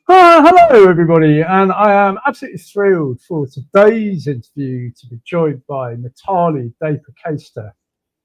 Hello, everybody, and I am absolutely thrilled for today's interview to be joined by Mitali Deypurkaystha,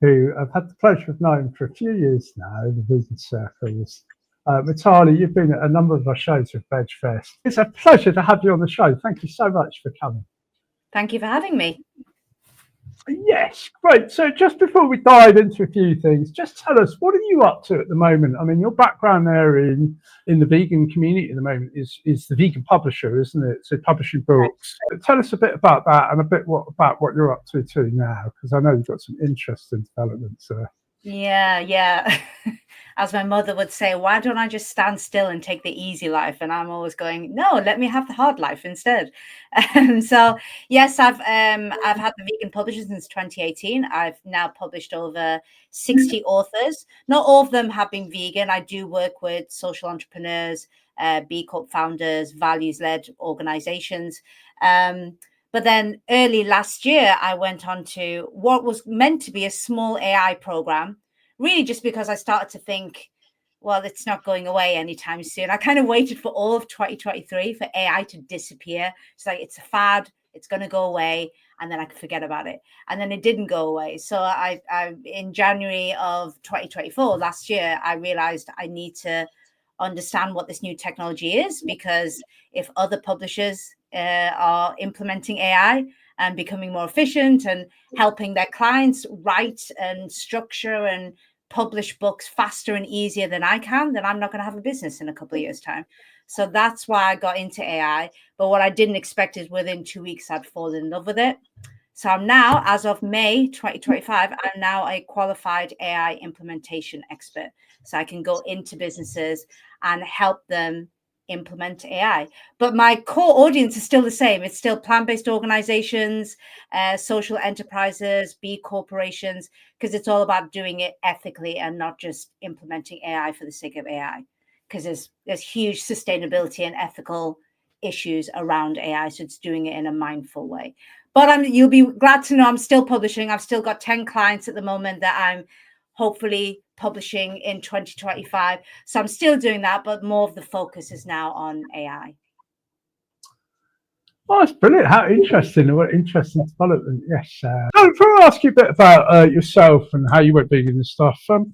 who I've had the pleasure of knowing for a few years now in the vegan circles. Mitali, you've been at a number of our shows with VegFest. It's a pleasure to have you on the show. Thank you so much for coming. Thank you for having me. Yes, great. So just before we dive into a few things, just tell us, what are you up to at the moment? I mean, your background there in the vegan community at the moment is the vegan publisher, isn't it? So publishing Right. books. Tell us a bit about that and a bit about what you're up to too now, because I know you've got some interesting developments there. Yeah. As my mother would say, why don't I just stand still and take the easy life? And I'm always going, no, let me have the hard life instead. So yes, I've had the vegan publisher since 2018. I've now published over 60 authors. Not all of them have been vegan. I do work with social entrepreneurs, B Corp founders, values-led organizations. But then early last year, I went on to what was meant to be a small AI program, really just because I started to think, well, it's not going away anytime soon. I kind of waited for all of 2023 for AI to disappear. It's like, it's a fad, it's going to go away, and then I could forget about it. And then it didn't go away. So I in January of 2024, last year, I realized I need to understand what this new technology is, because if other publishers are implementing AI and becoming more efficient and helping their clients write and structure and publish books faster and easier than I can, then I'm not going to have a business in a couple of years' time. So that's why I got into AI. But what I didn't expect is within 2 weeks, I'd fall in love with it. So I'm now, as of May 2025, I'm now a qualified AI implementation expert. So I can go into businesses and help them implement AI. But my core audience is still the same. It's still plant-based organizations, social enterprises, B corporations, because it's all about doing it ethically and not just implementing AI for the sake of AI. Because there's huge sustainability and ethical issues around AI. So it's doing it in a mindful way. But you'll be glad to know I'm still publishing. I've still got 10 clients at the moment that I'm hopefully publishing in 2025. So I'm still doing that, but more of the focus is now on AI. Oh, that's brilliant. How interesting. What interesting development. Yes. So before I ask you a bit about yourself and how you went vegan and stuff, I'll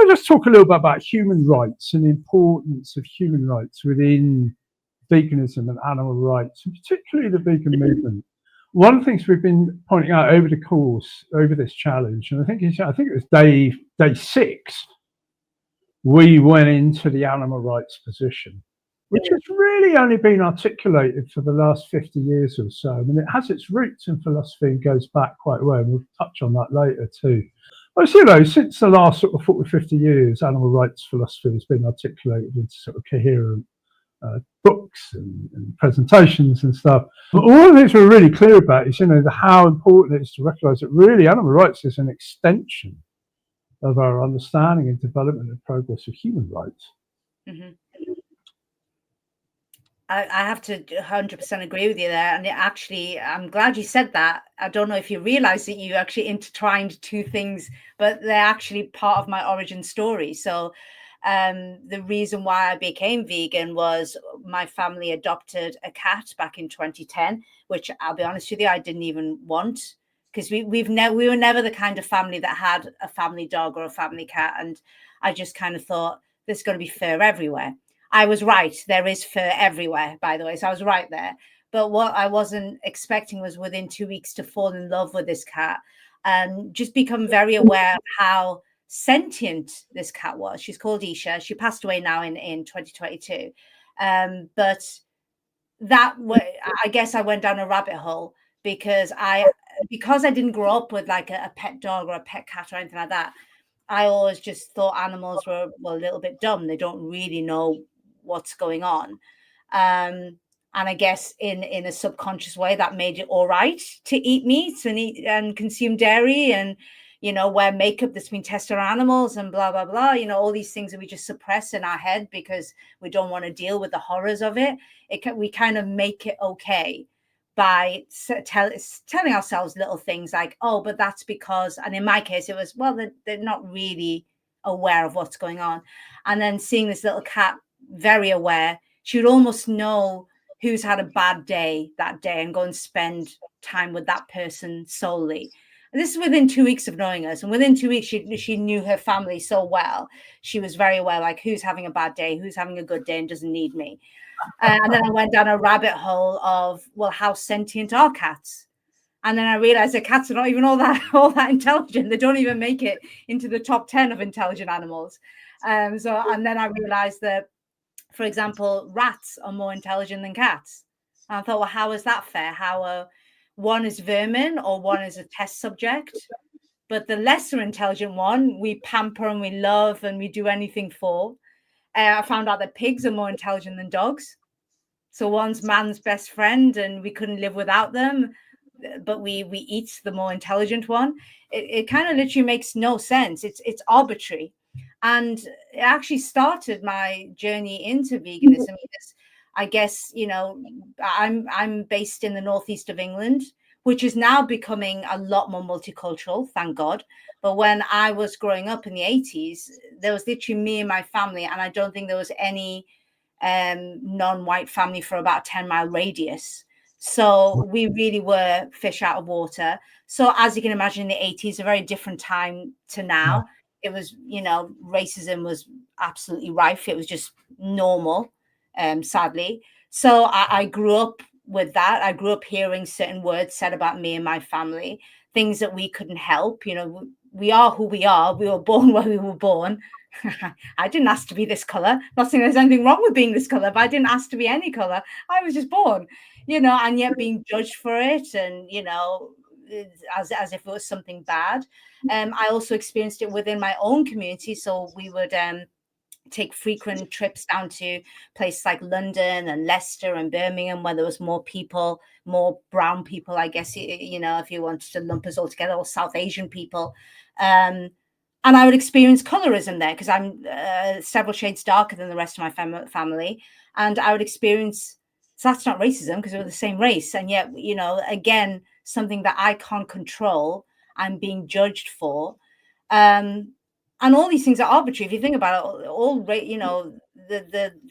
just talk a little bit about human rights and the importance of human rights within veganism and animal rights, and particularly the vegan movement. One of the things we've been pointing out over the course over this challenge, and I think it was day 6, we went into the animal rights position, which has really only been articulated for the last 50 years or so. I mean, it has its roots in philosophy and goes back quite well, and we'll touch on that later too. But since the last sort of 40, 50 years, animal rights philosophy has been articulated into sort of coherent books and presentations and stuff. But all of things we're really clear about is, how important it is to recognise that really animal rights is an extension of our understanding and development and progress of human rights. Mm-hmm. I have to 100% agree with you there. And I'm glad you said that. I don't know if you realize that you actually intertwined two things, but they're actually part of my origin story. So the reason why I became vegan was my family adopted a cat back in 2010, which I'll be honest with you, I didn't even want, because we were never the kind of family that had a family dog or a family cat. And I just kind of thought there's going to be fur everywhere. I was right. There is fur everywhere, by the way. So I was right there. But what I wasn't expecting was within 2 weeks to fall in love with this cat and just become very aware of how sentient this cat was. She's called Isha. She passed away now in 2022. But I guess I went down a rabbit hole because I didn't grow up with like a pet dog or a pet cat or anything like that. I always just thought animals were a little bit dumb. They don't really know what's going on. And I guess in a subconscious way that made it all right to eat meat and consume dairy and, wear makeup that's been tested on animals and blah, blah, blah. All these things that we just suppress in our head because we don't want to deal with the horrors of it. We kind of make it okay by telling ourselves little things like, oh, but that's because, and in my case, it was, well, they're not really aware of what's going on. And then seeing this little cat very aware, she would almost know who's had a bad day that day and go and spend time with that person solely. And this is within 2 weeks of knowing us. And within 2 weeks, she knew her family so well. She was very aware, like, who's having a bad day, who's having a good day and doesn't need me. And then I went down a rabbit hole of, well, how sentient are cats? And then I realized that cats are not even all that intelligent. They don't even make it into the top 10 of intelligent animals. And then I realized that, for example, rats are more intelligent than cats. And I thought, well, how is that fair? How one is vermin or one is a test subject, but the lesser intelligent one, we pamper and we love and we do anything for. I found out that pigs are more intelligent than dogs. So one's man's best friend and we couldn't live without them, but we eat the more intelligent one. It kind of literally makes no sense. It's arbitrary. And it actually started my journey into veganism because I guess, I'm based in the northeast of England, which is now becoming a lot more multicultural, thank God. But when I was growing up in the 80s, there was literally me and my family, and I don't think there was any non-white family for about a 10-mile radius. So we really were fish out of water. So as you can imagine, in the 80s, a very different time to now. It was, racism was absolutely rife. It was just normal, sadly. So I grew up with that. I grew up hearing certain words said about me and my family, things that we couldn't help. We are who we are. We were born where we were born. I didn't ask to be this color. Not saying there's anything wrong with being this color, but I didn't ask to be any color. I was just born, and yet being judged for it, and as if it was something bad. I also experienced it within my own community. So we would take frequent trips down to places like London and Leicester and Birmingham, where there was more people, more brown people, I guess, if you wanted to lump us all together, or South Asian people. And I would experience colorism there because I'm several shades darker than the rest of my family. And I would experience, so that's not racism because we're the same race. And yet, again, something that I can't control, I'm being judged for. And all these things are arbitrary. If you think about it,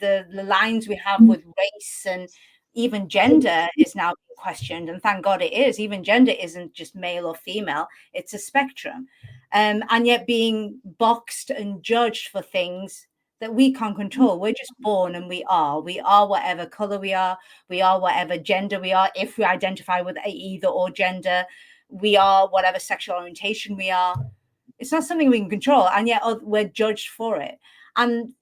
the lines we have with race and even gender is now being questioned. And thank God it is. Even gender isn't just male or female. It's a spectrum. And yet being boxed and judged for things that we can't control. We're just born and we are whatever color we are whatever gender we are. If we identify with either or gender, we are whatever sexual orientation we are. It's not something we can control, and yet we're judged for it. And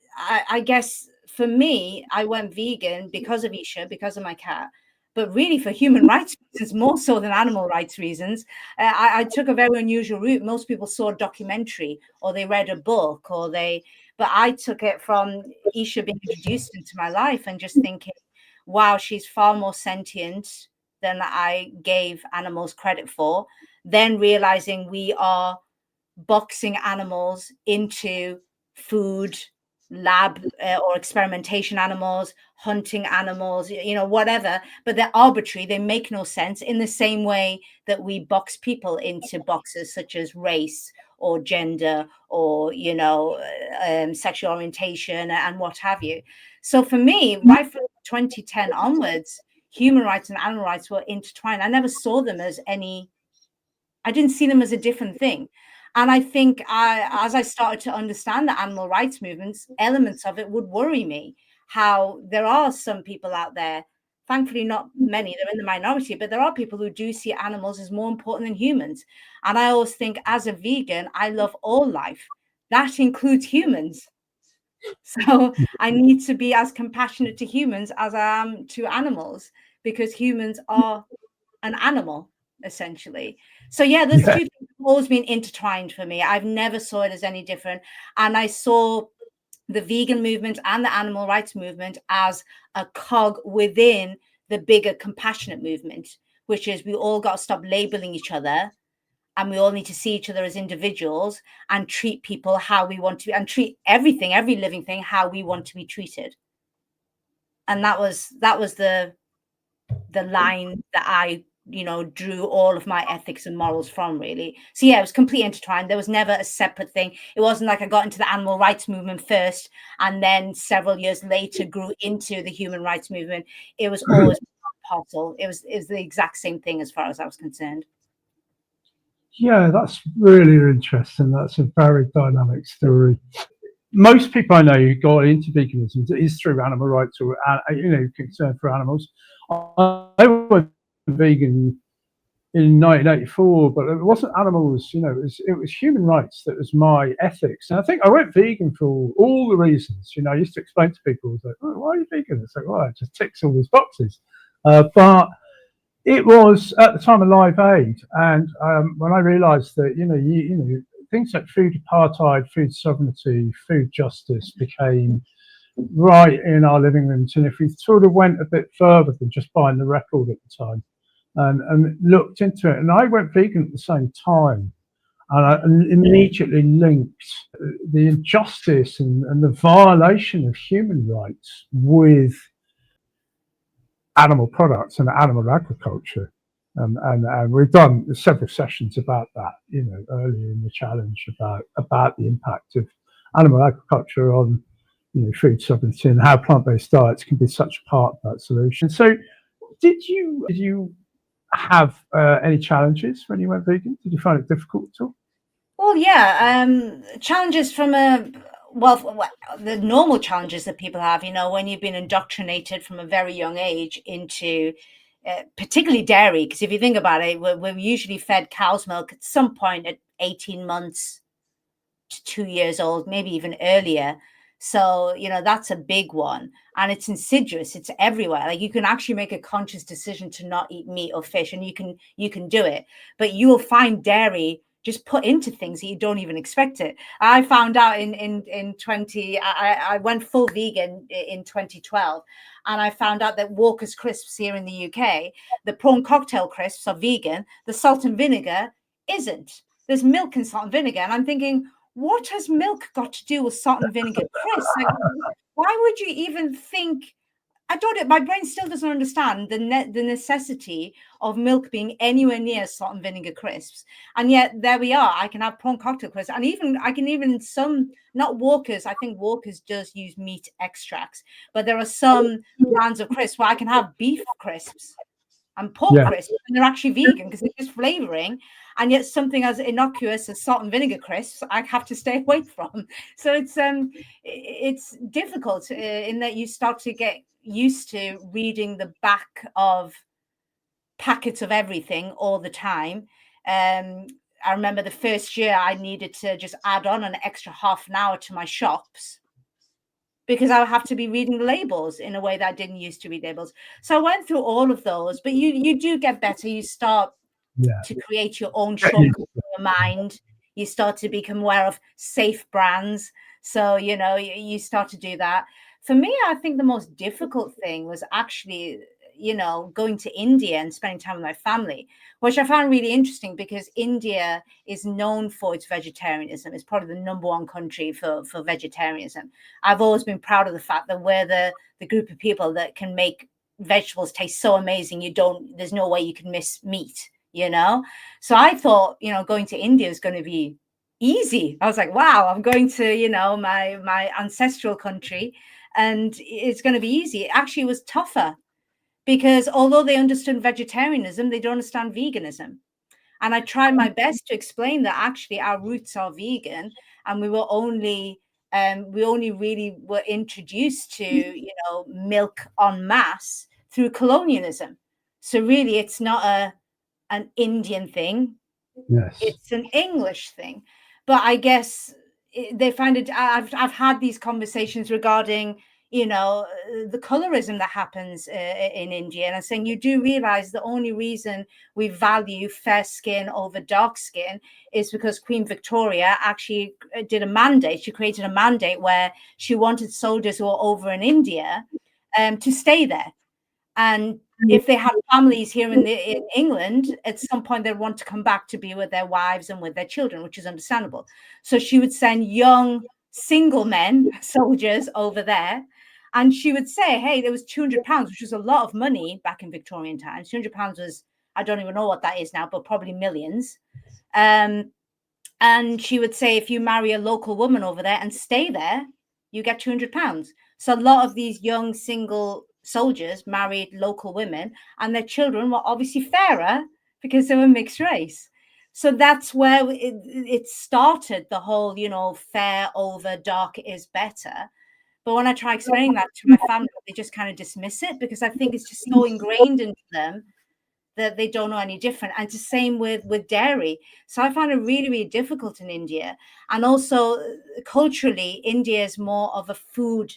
I guess for me, I went vegan because of Isha, because of my cat, but really for human rights reasons, more so than animal rights reasons. I took a very unusual route. Most people saw a documentary or they read a book but I took it from Isha being introduced into my life and just thinking, wow, she's far more sentient than I gave animals credit for. Then realizing we are boxing animals into food, lab or experimentation animals, hunting animals, whatever, but they're arbitrary. They make no sense, in the same way that we box people into boxes such as race or gender or sexual orientation and what have you. So for me, right from 2010 onwards, human rights and animal rights were intertwined. I never saw them as I didn't see them as a different thing. And I think as I started to understand the animal rights movements, elements of it would worry me. How there are some people out there, thankfully not many, they're in the minority, but there are people who do see animals as more important than humans. And I always think, as a vegan, I love all life. That includes humans. So I need to be as compassionate to humans as I am to animals, because humans are an animal, essentially. So yeah, those two things have always been intertwined for me. I've never saw it as any different. And I saw the vegan movement and the animal rights movement as a cog within the bigger compassionate movement, which is we all got to stop labeling each other, and we all need to see each other as individuals and treat people how we want to, and treat everything, every living thing, how we want to be treated. And that was the line that I drew all of my ethics and morals from, really. So yeah, it was completely intertwined. There was never a separate thing. It wasn't like I got into the animal rights movement first and then several years later grew into the human rights movement. It was always parcel. It was the exact same thing as far as I was concerned. Yeah, that's really interesting. That's a very dynamic story. Most people I know who got into veganism is through animal rights or concern for animals. I went vegan in 1984, but it wasn't animals. It was human rights that was my ethics. And I think I went vegan for all the reasons. I used to explain to people, like, oh, why are you vegan? It's like, well, it just ticks all these boxes. But it was at the time of Live Aid, and when I realised that things like food apartheid, food sovereignty, food justice became right in our living rooms, and if we sort of went a bit further than just buying the record at the time, and looked into it, and I went vegan at the same time, and I immediately linked the injustice and the violation of human rights with animal products and animal agriculture. And we've done several sessions about that, earlier in the challenge about the impact of animal agriculture on, food sovereignty and how plant-based diets can be such a part of that solution. So, did you have any challenges when you went vegan? Did you find it difficult at all? Well, yeah, challenges from the normal challenges that people have, when you've been indoctrinated from a very young age into particularly dairy, because if you think about it, we're usually fed cow's milk at some point at 18 months to 2 years old, maybe even earlier. So, that's a big one. And it's insidious. It's everywhere. Like, you can actually make a conscious decision to not eat meat or fish, and you can do it. But you will find dairy just put into things that you don't even expect it. I found out I went full vegan in 2012, and I found out that Walker's crisps here in the UK, the prawn cocktail crisps are vegan, the salt and vinegar isn't. There's milk and salt and vinegar. And I'm thinking, what has milk got to do with salt and vinegar crisps? Like, why would you even think? I don't. My brain still doesn't understand the necessity of milk being anywhere near salt and vinegar crisps, and yet there we are. I can have prawn cocktail crisps, and I can even some, not Walkers. I think Walkers does use meat extracts, but there are some brands of crisps where I can have beef crisps and pork crisps, and they're actually vegan because it's just flavoring. And yet something as innocuous as salt and vinegar crisps, I have to stay away from. So it's difficult in that you start to get used to reading the back of packets of everything all the time. I remember the first year I needed to just add on an extra half an hour to my shops because I would have to be reading the labels in a way that I didn't used to read labels. So I went through all of those, but you do get better. You start to create your own shortcuts in your mind. You start to become aware of safe brands. So, you start to do that. For me, I think the most difficult thing was actually, going to India and spending time with my family, which I found really interesting because India is known for its vegetarianism. It's probably the number one country for vegetarianism. I've always been proud of the fact that we're the group of people that can make vegetables taste so amazing. There's no way you can miss meat. So I thought, going to India is going to be easy. I was like, wow, I'm going to, my ancestral country, and it's going to be easy. It actually was tougher because although they understood vegetarianism, they don't understand veganism. And I tried my best to explain that actually our roots are vegan, and we only really were introduced to, milk en masse through colonialism. So really, it's not an Indian thing. Yes. It's an English thing. But I guess they find it. I've had these conversations regarding, the colorism that happens in India. And I'm saying, you do realize the only reason we value fair skin over dark skin is because Queen Victoria actually did a mandate. She created a mandate where she wanted soldiers who were over in India to stay there. And if they have families here in England, at some point they'd want to come back to be with their wives and with their children, which is understandable. So she would send young single men, soldiers over there. And she would say, hey, there was £200, which was a lot of money back in Victorian times. £200 was, I don't even know what that is now, but probably millions. And she would say, if you marry a local woman over there and stay there, you get £200. So a lot of these young single soldiers married local women, and their children were obviously fairer because they were mixed race. So that's where it started, the whole, you know, fair over dark is better. But when I try explaining that to my family, they just kind of dismiss it, because I think it's just so ingrained into them that they don't know any different. And it's the same with dairy. So I find it really, really difficult in India. And also culturally, India is more of a food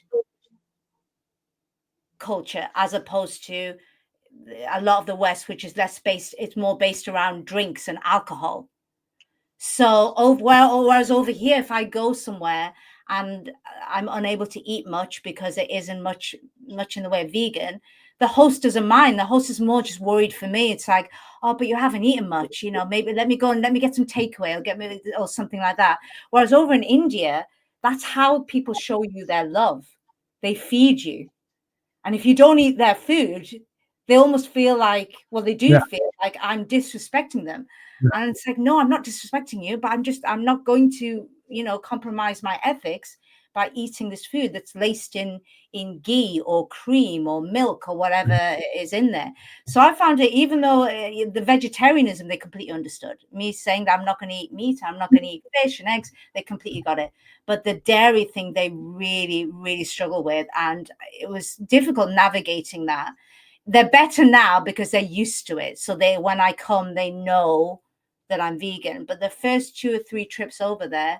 culture as opposed to a lot of the West, which is less based, it's more based around drinks and alcohol. So whereas over here, if I go somewhere and I'm unable to eat much because there isn't much in the way of vegan, the host doesn't mind. The host is more just worried for me. It's like, oh, but you haven't eaten much, you know, maybe let me go and let me get some takeaway or something like that. Whereas over in India, that's how people show you their love. They feed you. And if you don't eat their food, they almost feel like, well, they do feel like I'm disrespecting them. And it's like, no, I'm not disrespecting you, but I'm not going to, you know, compromise my ethics by eating this food that's laced in ghee or cream or milk or whatever is in there. So I found it, even though the vegetarianism, they completely understood me saying that I'm not going to eat meat, I'm not going to eat fish and eggs, they completely got it. But the dairy thing, they really, really struggle with. And it was difficult navigating that. They're better now because they're used to it. So when I come, they know that I'm vegan. But the first 2 or 3 trips over there,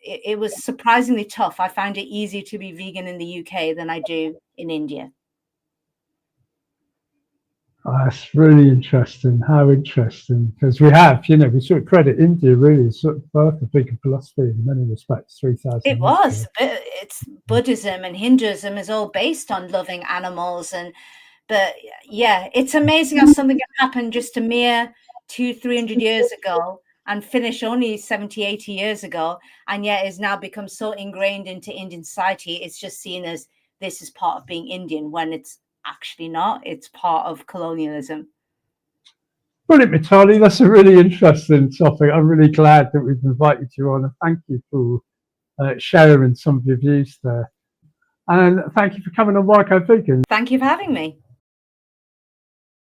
it was surprisingly tough. I find it easier to be vegan in the UK than I do in India. That's really interesting. How interesting, because we have, you know, we sort of credit India really as sort of birth of vegan philosophy in many respects. 3,000 It years was. ago. It's Buddhism and Hinduism is all based on loving animals, but yeah, it's amazing how something can happen just a mere 200-300 years ago and finish only 70-80 years ago, and yet is now become so ingrained into Indian society. It's just seen as this is part of being Indian, when it's actually not. It's part of colonialism. Brilliant, Mitali. That's a really interesting topic. I'm really glad that we've invited you on, and thank you for sharing some of your views there. And thank you for coming on Why Go Vegan. Thank you for having me.